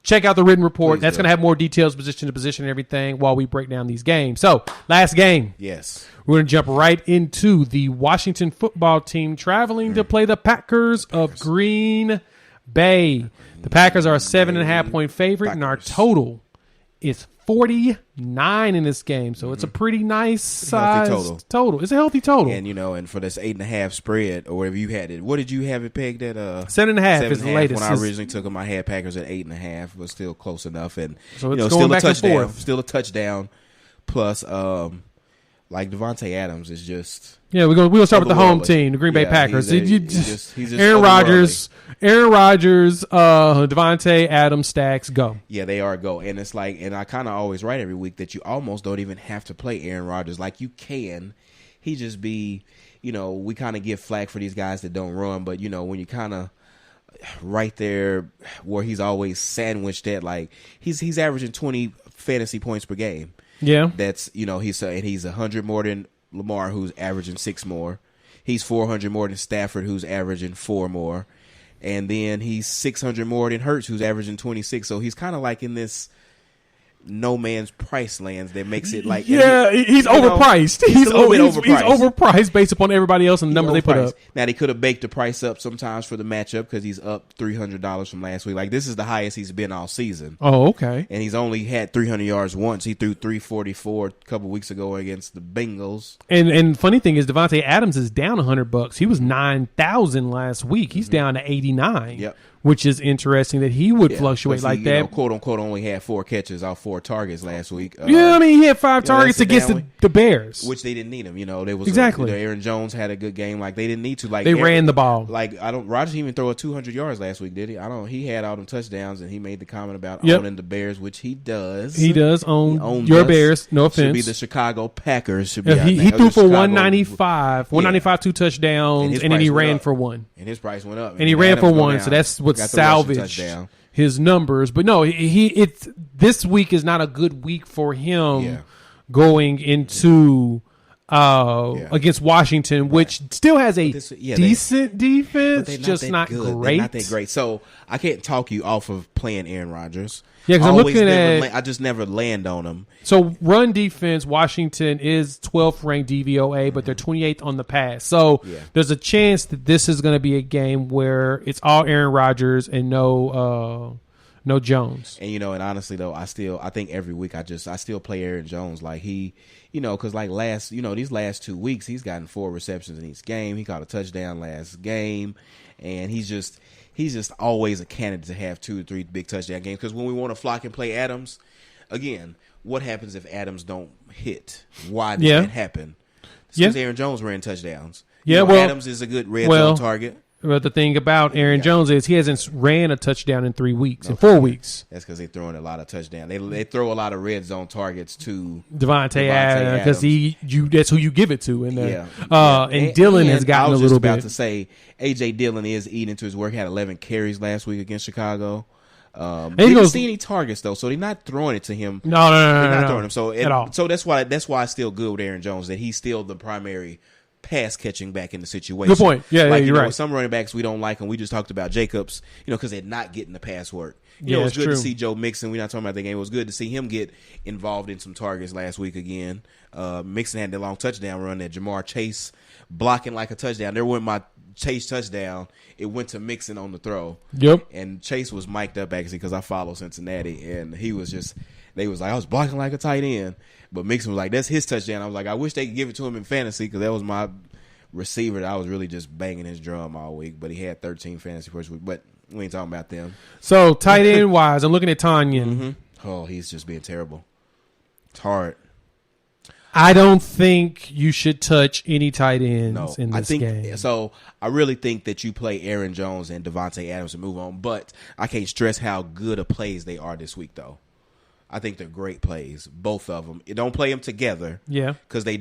Check out the written report. That's going to have more details, position to position, and everything while we break down these games. So, last game. Yes. We're going to jump right into the Washington football team traveling to play the Packers of Green Bay. The Packers are a 7.5-point favorite, and our total is 49 in this game. So it's a pretty nice size total. It's a healthy total. And, and for this 8.5 spread or whatever you had it, what did you have it pegged at? 7.5 is the latest. When I originally took them, I had Packers at 8.5, but still close enough. And, so it's still back a touchdown. And forth. Still a touchdown. Plus, like Devontae Adams is just... Yeah, we're gonna start with the home team, the Green Bay Packers. He's just Aaron Rodgers, Devontae Adams, Stacks, go. Yeah, they are go. And it's like, and I kind of always write every week that you almost don't even have to play Aaron Rodgers. Like, you can. He just be, we kind of give flack for these guys that don't run, but, when you kind of right there where he's always sandwiched at, like, he's averaging 20 fantasy points per game. Yeah. That's, he's 100 more than Lamar, who's averaging 6 more. He's 400 more than Stafford, who's averaging 4 more. And then he's 600 more than Hurts, who's averaging 26. So he's kind of like in this no man's price lands that makes it like... Yeah, he's overpriced. He's overpriced based upon everybody else and the numbers they put up. Now, they could have baked the price up sometimes for the matchup because he's up $300 from last week. Like, this is the highest he's been all season. Oh, okay. And he's only had 300 yards once. He threw 344 a couple weeks ago against the Bengals. And funny thing is, Devontae Adams is down $100. He was 9,000 last week. He's down to 89. Yep. Which is interesting that he would fluctuate like that. Quote unquote, only had 4 catches off 4 targets last week. He had 5 targets against the Bears, which they didn't need him. They was exactly. Aaron Jones had a good game. Like, they didn't need to. Like, they ran the ball. Like, Rodgers didn't even throw 200 yards last week, did he? He had all them touchdowns, and he made the comment about owning the Bears, which he does. He does own your Bears. No offense. Should be the Chicago Packers. Should be. He threw for 195, 2 touchdowns, and then he ran for 1. And his price went up. And he ran for 1, so that's what salvaged his numbers. But no, this week is not a good week for him going into against Washington, which still has a decent defense, just not great. They're not that great. So I can't talk you off of playing Aaron Rodgers. Yeah, because I'm looking at... I just never land on him. So run defense, Washington is 12th ranked DVOA, but they're 28th on the pass. So there's a chance that this is going to be a game where it's all Aaron Rodgers and no Jones. And and honestly though, I think every week I still play Aaron Jones. Like, he, because like these last 2 weeks he's gotten 4 receptions in each game. He caught a touchdown last game, and he's just always a candidate to have 2 or 3 big touchdown games. Because when we want to flock and play Adams, again, what happens if Adams don't hit? Why does that happen? Because Aaron Jones ran touchdowns. Adams is a good red zone target. But the thing about Aaron Jones is he hasn't ran a touchdown in 3 weeks, in 4 weeks. That's because they're throwing a lot of touchdowns. They throw a lot of red zone targets to Devontae Adams because that's who you give it to. And and Dillon has gotten a little bit. I was just about to say, A.J. Dillon is eating into his work. He had 11 carries last week against Chicago. Didn't see any targets though, so they're not throwing it to him. No, they're not no. throwing him. So at all. So that's why it's still good with Aaron Jones that he's still the primary pass catching back in the situation. Good point. Yeah, like, you're right. Some running backs we don't like, and we just talked about Jacobs, because they're not getting the pass work. It was good to see Joe Mixon. We're not talking about the game. It was good to see him get involved in some targets last week again. Mixon had the long touchdown run that Jamar Chase blocking like a touchdown. There went my Chase touchdown. It went to Mixon on the throw. Yep. And Chase was mic'd up actually because I follow Cincinnati, and he was they was like, I was blocking like a tight end. But Mixon was like, that's his touchdown. I was like, I wish they could give it to him in fantasy because that was my receiver that I was really just banging his drum all week. But he had 13 fantasy first week. But we ain't talking about them. So tight end wise, I'm looking at Tanyan. Mm-hmm. Oh, he's just being terrible. It's hard. I don't think you should touch any tight ends in this game. So I really think that you play Aaron Jones and Devontae Adams and move on. But I can't stress how good of plays they are this week, though. I think they're great plays, both of them. You don't play them together, because they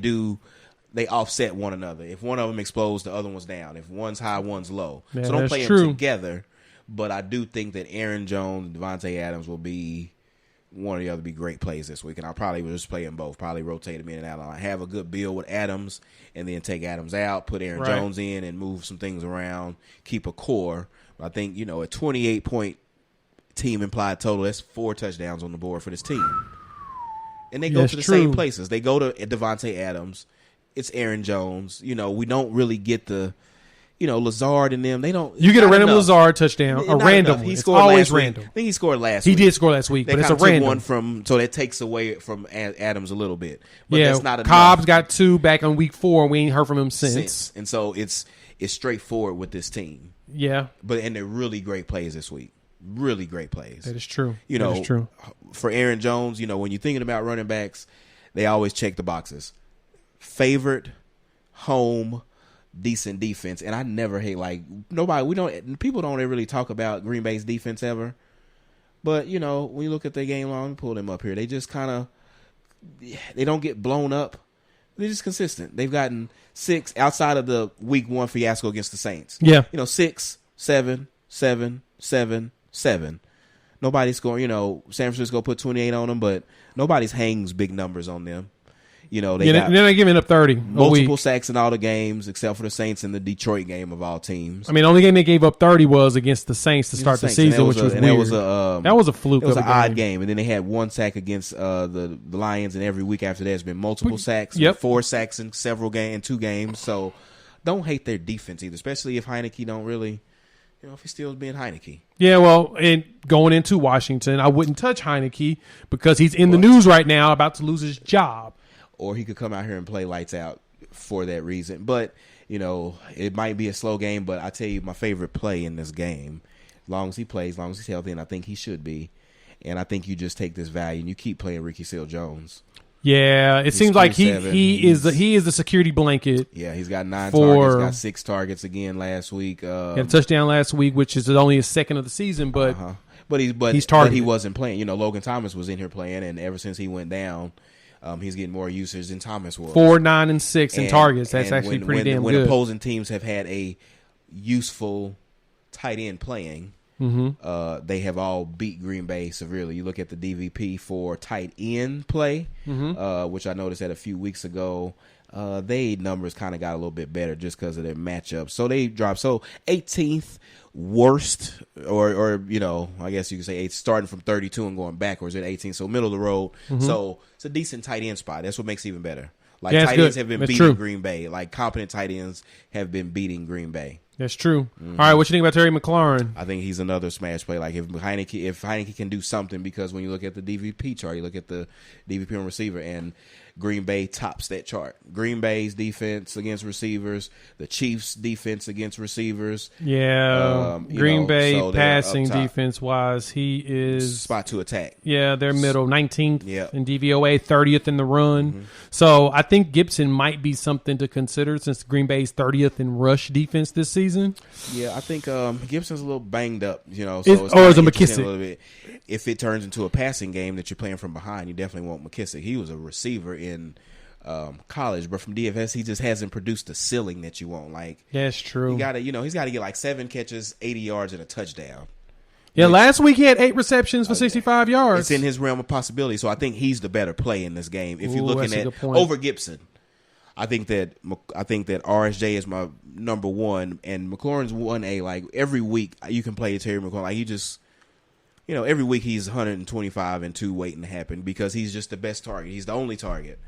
offset one another. If one of them explodes, the other one's down. If one's high, one's low. Yeah, so don't play them together. But I do think that Aaron Jones and Devontae Adams will be one or the other be great plays this week, and I probably will just play them both. Probably rotate them in and out. I have a good build with Adams, and then take Adams out, put Aaron Jones in, and move some things around. Keep a core. I think a 28-point team implied total. That's 4 touchdowns on the board for this team, and they go to the same places. They go to Devontae Adams. It's Aaron Jones. We don't really get the. Lazard and them, they don't. You get a random Lazard touchdown, a random. He scored always random. I think he scored last week. He did score last week, but it's a random one so that takes away from Adams a little bit. But that's not enough. Cobb's got 2 back on week 4, and we ain't heard from him since. And so it's straightforward with this team. Yeah, and they're really great plays this week. Really great plays. That is true. That is true. For Aaron Jones, when you're thinking about running backs, they always check the boxes. Favorite, home, decent defense, and I never hate people don't really talk about Green Bay's defense ever, but when you look at their game long, pull them up here, they just they don't get blown up. They're just consistent. They've gotten 6 outside of the week 1 fiasco against the Saints. 6, 7, 7, 7, 7. Nobody's scoring. San Francisco put 28 on them, but nobody's hangs big numbers on them. They're not giving up 30. Multiple sacks in all the games except for the Saints in the Detroit game of all teams. I mean, the only game they gave up 30 was against the Saints to start the season, which was weird. That was a fluke. It was an odd game, and then they had 1 sack against the Lions, and every week after that has been multiple sacks. 4 sacks in in 2 games. So don't hate their defense either, especially if Heineke don't really. If he's still being Heineke. Yeah, well, and going into Washington, I wouldn't touch Heineke because he's in the news right now about to lose his job. Or he could come out here and play lights out for that reason. But, it might be a slow game, but I tell you my favorite play in this game, as long as he plays, as long as he's healthy, and I think he should be, and I think you just take this value and you keep playing Ricky Seals-Jones. Yeah, it seems like he is the security blanket. Yeah, he's got 9 targets, got 6 targets again last week. He had a touchdown last week, which is only his 2nd of the season, but he's targeted. But he wasn't playing. Logan Thomas was in here playing, and ever since he went down, he's getting more usage than Thomas was. 4, 9, and 6 in targets. That's actually pretty damn good. When opposing teams have had a useful tight end playing, they have all beat Green Bay severely. You look at the DVP for tight end play, which I noticed that a few weeks ago. They numbers kind of got a little bit better just because of their matchup. So they dropped. So 18th worst, or I guess you could say starting from 32 and going backwards at 18. So middle of the road. So it's a decent tight end spot. That's what makes it even better. Tight ends have been beating Green Bay. Competent tight ends have been beating Green Bay. That's true. All right, what you think about Terry McLaurin? I think he's another smash play. If Heineke can do something, because when you look at the DVP chart, you look at the DVP on receiver, and Green Bay tops that chart. Green Bay's defense against receivers, the Chiefs' defense against receivers. Yeah, Green Bay passing defense-wise, he is spot to attack. Yeah, they're middle, 19th in DVOA, 30th in the run. So I think Gibson might be something to consider since Green Bay's 30th in rush defense this season. season. Yeah, I think Gibson's a little banged up, so Or is it McKissick? A little bit. If it turns into a passing game that you're playing from behind, you definitely want McKissick. He was a receiver in college, but from DFS, he just hasn't produced the ceiling that you want. Like, that's true. You gotta, he's got to get like 7 catches, 80 yards, and a touchdown. Yeah, last week he had 8 receptions for 65 yards. It's in his realm of possibility, so I think he's the better play in this game. If you're looking at over Gibson, I think that RSJ is my number one, and McLaurin's 1A. Like every week, you can play Terry McLaurin. Like he just, every week he's 125 and 2 waiting to happen because he's just the best target. He's the only target.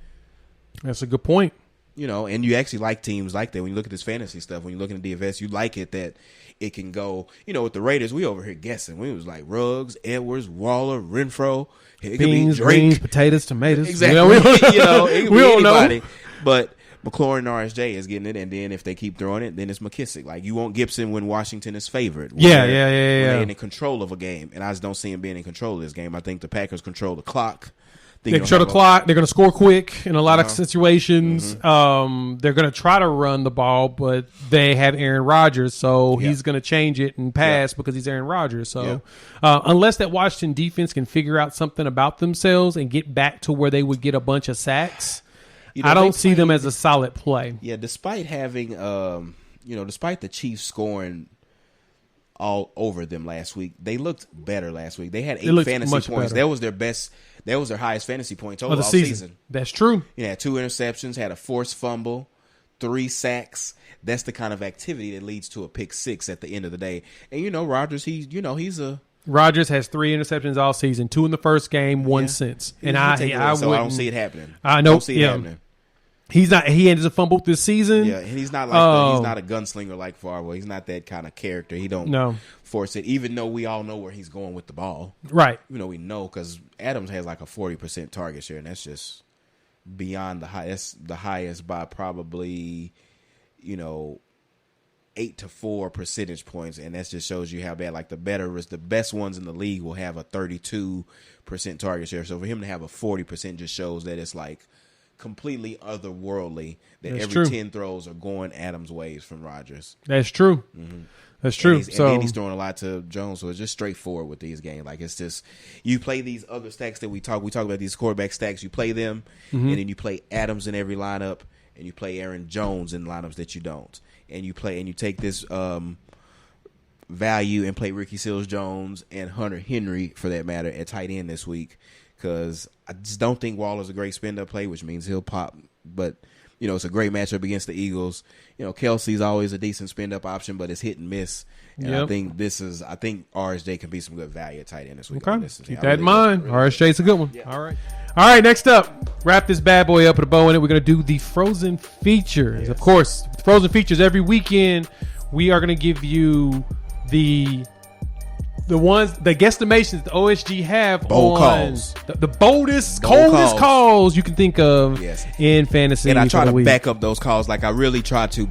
That's a good point. And you actually like teams like that when you look at this fantasy stuff. When you look at the DFS, you like it that it can go. With the Raiders, we over here guessing. We was like Ruggs, Edwards, Waller, Renfro. It beans, could be greens, potatoes, tomatoes. Exactly. It could be anybody. But McLaurin and RSJ is getting it, and then if they keep throwing it, then it's McKissick. Like you want Gibson when Washington is favored. When they're in control of a game, and I just don't see him being in control of this game. I think the Packers control the clock. They control the clock. They're going to score quick in a lot of situations. Mm-hmm. They're going to try to run the ball, but they have Aaron Rodgers, so he's going to change it and pass because he's Aaron Rodgers. So unless that Washington defense can figure out something about themselves and get back to where they would get a bunch of sacks, I don't see them as a solid play. Yeah, despite having, despite the Chiefs scoring all over them last week, they looked better last week. They had 8 fantasy points. Better. That was their best. That was their highest fantasy point total all season. That's true. Had 2 interceptions, had a forced fumble, 3 sacks. That's the kind of activity that leads to a pick 6 at the end of the day. And Rodgers, Rodgers has 3 interceptions all season, 2 in the first game, 1 since. And I don't see it happening. I know. Don't see it happening. He's not. He ended a fumble this season. Yeah, and he's not like he's not a gunslinger like Favre. He's not that kind of character. He don't force it, even though we all know where he's going with the ball. Right. We know because Adams has like a 40% target share, and that's just beyond the highest. The highest by probably 8 to 4 percentage points, and that just shows you how bad. Like the best ones in the league will have a 32% target share. So for him to have a 40% just shows that it's like completely otherworldly that That's every true. 10 throws are going Adams' ways from Rodgers. That's true. Mm-hmm. That's true. And then he's throwing a lot to Jones, so it's just straightforward with these games. Like it's just you play these other stacks that we talk about these quarterback stacks. You play them, and then you play Adams in every lineup, and you play Aaron Jones in lineups that you don't, and you take this value and play Ricky Seals-Jones and Hunter Henry for that matter at tight end this week. Because I just don't think Waller's a great spin-up play, which means he'll pop. But, it's a great matchup against the Eagles. Kelsey's always a decent spin-up option, but it's hit and miss. And I think RSJ can be some good value at tight end this week. Okay, keep that in mind. RSJ's a good one. Yeah. All right, next up, wrap this bad boy up with a bow in it. We're going to do the Frozen Features. Yes. Of course, Frozen Features every weekend. We are going to give you the guesstimations the OSG have bold on calls. The boldest, coldest calls you can think of in fantasy. And I try to back up those calls. Like I really try to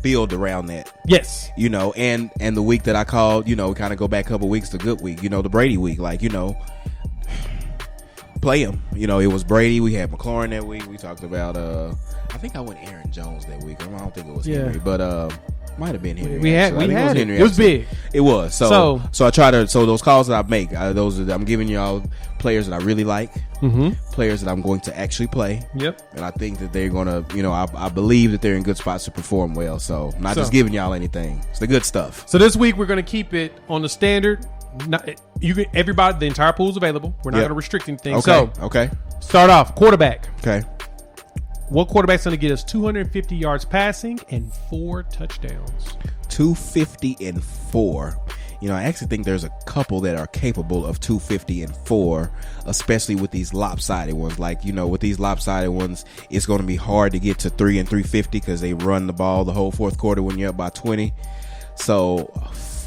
build around that. Yes. And the week that I called, kind of go back a couple weeks, the good week, the Brady week, play him. It was Brady. We had McLaurin that week. We talked about, I think I went Aaron Jones that week. I don't think it was Henry, but, might have been Henry. We had it. It was big. It was. So I try to. So those calls that I make, I'm giving y'all players that I really like, players that I'm going to actually play. Yep. And I think that they're gonna, I believe that they're in good spots to perform well. So I'm not just giving y'all anything. It's the good stuff. So this week we're gonna keep it on the standard. Everybody, the entire pool is available. We're not gonna restrict anything. Okay. Start off quarterback. Okay. What quarterback's going to get us 250 yards passing and 4 touchdowns? 250 and 4. I actually think there's a couple that are capable of 250 and 4, especially with these lopsided ones. Like, with these lopsided ones, it's going to be hard to get to 3 and 350 because they run the ball the whole fourth quarter when you're up by 20. So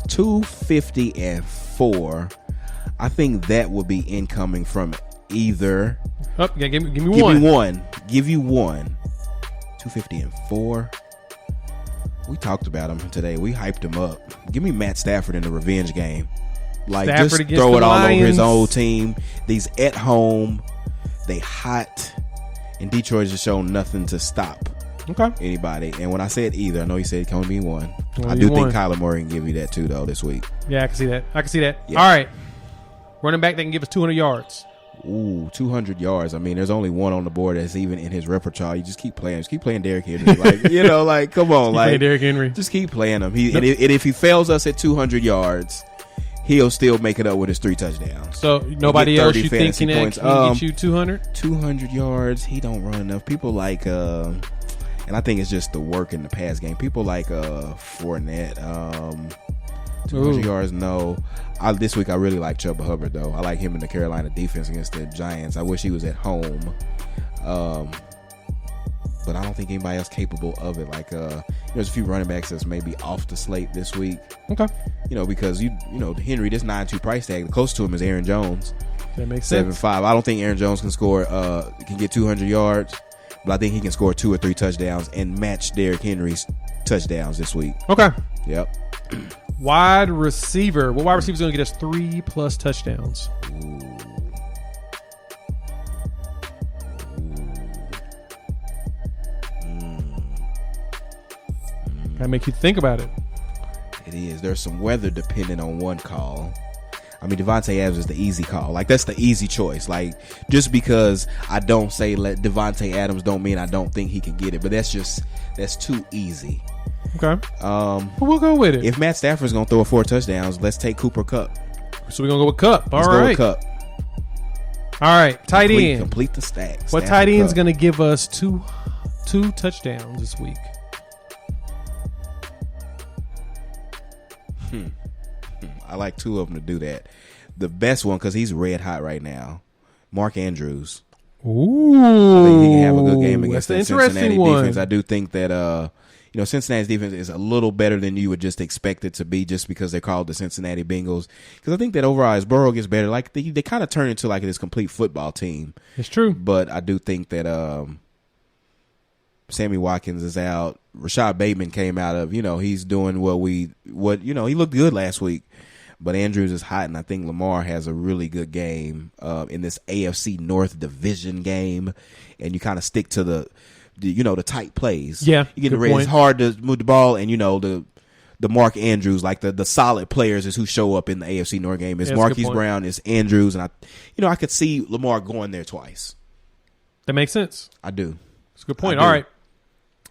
250 and 4, I think that would be incoming from either. Give me one. Give you one. 250 and 4. We talked about him today. We hyped him up. Give me Matt Stafford in the revenge game. Like, Stafford just throw it all Lions. Over his old team. These at home, they hot, and Detroit just shown nothing to stop Okay. Anybody. And when I said either, I know you said it can only be one. Only I do one. think Kyler Murray can give you that too, though, this week. Yeah, I can see that. Yeah. All right. Running back that can give us 200 yards. Ooh, 200 yards. I mean, there's only one on the board that's even in his repertoire. You just keep playing. Just keep playing Derrick Henry. Like, come on. Like Derrick Henry. Just keep playing him. And if he fails us at 200 yards, he'll still make it up with his 3 touchdowns. So nobody else you thinking that points. can get you 200? 200 yards. He don't run enough. People like, and I think it's just the work in the pass game. People like Fournette. 200 yards, no. This week I really like Chuba Hubbard, though. I like him in the Carolina defense against the Giants. I wish he was at home. But I don't think anybody else capable of it. Like, there's a few running backs that's maybe off the slate this week. Okay. Because Henry, this 9.2 price tag, close to him is Aaron Jones. That makes sense. 7.5. I don't think Aaron Jones can get 200 yards, but I think he can score 2 or 3 touchdowns and match Derrick Henry's touchdowns this week. Okay. Yep. Wide receiver. What wide receiver is going to get us 3+ touchdowns? Gotta make you think about it. It is. There's some weather dependent on one call. I mean, Devontae Adams is the easy call. Like, that's the easy choice. Like, just because I don't say let Devontae Adams don't mean I don't think he can get it. But that's too easy. Okay. We'll go with it. If Matt Stafford's going to throw 4 touchdowns, let's take Cooper Kupp. So we're going to go with Kupp. Let's go with Kupp. All right. Tight end. Complete the stack. What tight end's going to give us two touchdowns this week? I like 2 of them to do that. The best one, because he's red hot right now, Mark Andrews. Ooh. I think he can have a good game against the that Cincinnati one. defense. I do think that Cincinnati's defense is a little better than you would just expect it to be, just because they're called the Cincinnati Bengals. Because I think that overall, as Burrow gets better, like they kind of turn into like this complete football team. It's true. But I do think that Sammy Watkins is out. Rashad Bateman came out of, he's doing he looked good last week. But Andrews is hot, and I think Lamar has a really good game in this AFC North division game. And you kind of stick to the tight plays. Yeah, you get ready. It's hard to move the ball, and the Mark Andrews, like the solid players, is who show up in the AFC North game. It's Marquise Brown, it's Andrews, and I could see Lamar going there twice. That makes sense. I do. That's a good point. All right,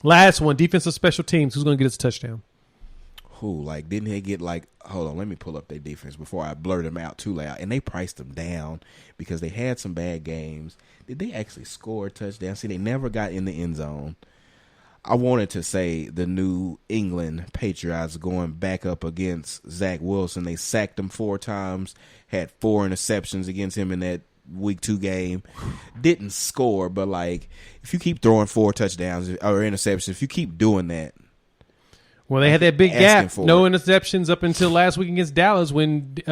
last one: defensive special teams. Who's going to get us a touchdown? Didn't they get hold on, let me pull up their defense before I blurt them out too loud. And they priced them down because they had some bad games. Did they actually score a touchdown? See, they never got in the end zone. I wanted to say the New England Patriots going back up against Zach Wilson. They sacked him 4 times, had 4 interceptions against him in that week 2 game. Didn't score, but if you keep throwing 4 touchdowns or interceptions, if you keep doing that. Well, they had that big gap, no interceptions up until last week against Dallas when Dak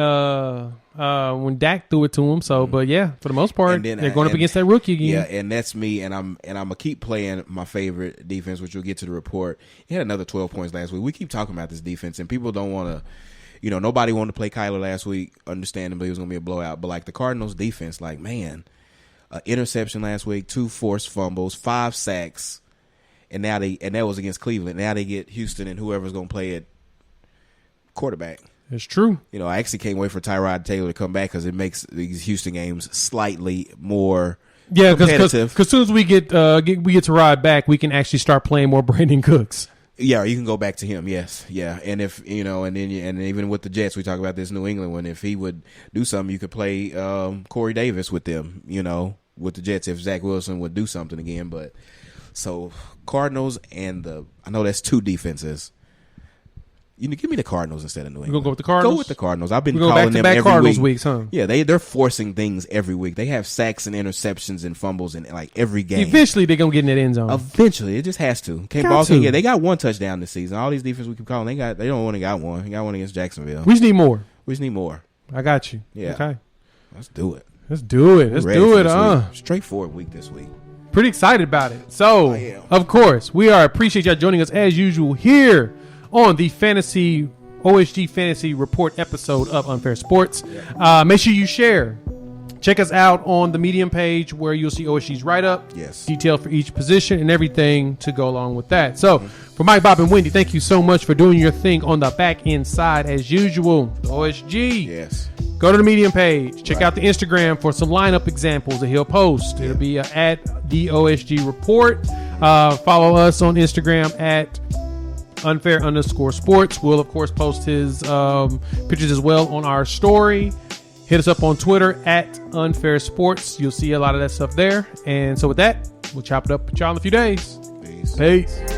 threw it to him. So, but yeah, for the most part, they're going up against that rookie again. Yeah, and that's me, and I'm gonna keep playing my favorite defense, which we'll get to the report. He had another 12 points last week. We keep talking about this defense, and people don't want to. Nobody wanted to play Kyler last week. Understandably, it was gonna be a blowout. But the Cardinals' defense, interception last week, 2 forced fumbles, 5 sacks. And that was against Cleveland. Now they get Houston and whoever's going to play at quarterback. It's true. I actually can't wait for Tyrod Taylor to come back because it makes these Houston games slightly more competitive. Because as soon as we get to ride back, we can actually start playing more Brandon Cooks. Yeah, you can go back to him. Yes, yeah, and if and even with the Jets, we talk about this New England one. If he would do something, you could play Corey Davis with them. With the Jets, if Zach Wilson would do something again, but. So Cardinals and I know that's 2 defenses. Give me the Cardinals instead of New England. We're gonna go with the Cardinals. Go with the Cardinals. I've been calling them every Cardinals week. Weeks, huh? Yeah, they're forcing things every week. They have sacks and interceptions and fumbles in every game. Eventually, they're gonna get in that end zone. Eventually, it just has to. Yeah, they got 1 touchdown this season. All these defenses we keep calling, they don't only got 1. They got 1 against Jacksonville. We just need more. I got you. Yeah. Okay. Let's do it. Let's do it. Straightforward week this week. Pretty excited about it. So, of course, we appreciate y'all joining us as usual here on the OSG Fantasy Report episode of Unfair Sports. Make sure you share Check us out on the Medium page where you'll see OSG's write-up. Yes. Detail for each position and everything to go along with that. So, for Mike, Bob, and Wendy, thank you so much for doing your thing on the back end side as usual. OSG. Yes. Go to the Medium page. Check out the Instagram for some lineup examples that he'll post. It'll be at the OSG Report. Follow us on Instagram at unfair_sports. We'll, of course, post his pictures as well on our story. Hit us up on Twitter at UNFAIRSports. You'll see a lot of that stuff there. And so with that, we'll chop it up with y'all in a few days. Peace. Peace.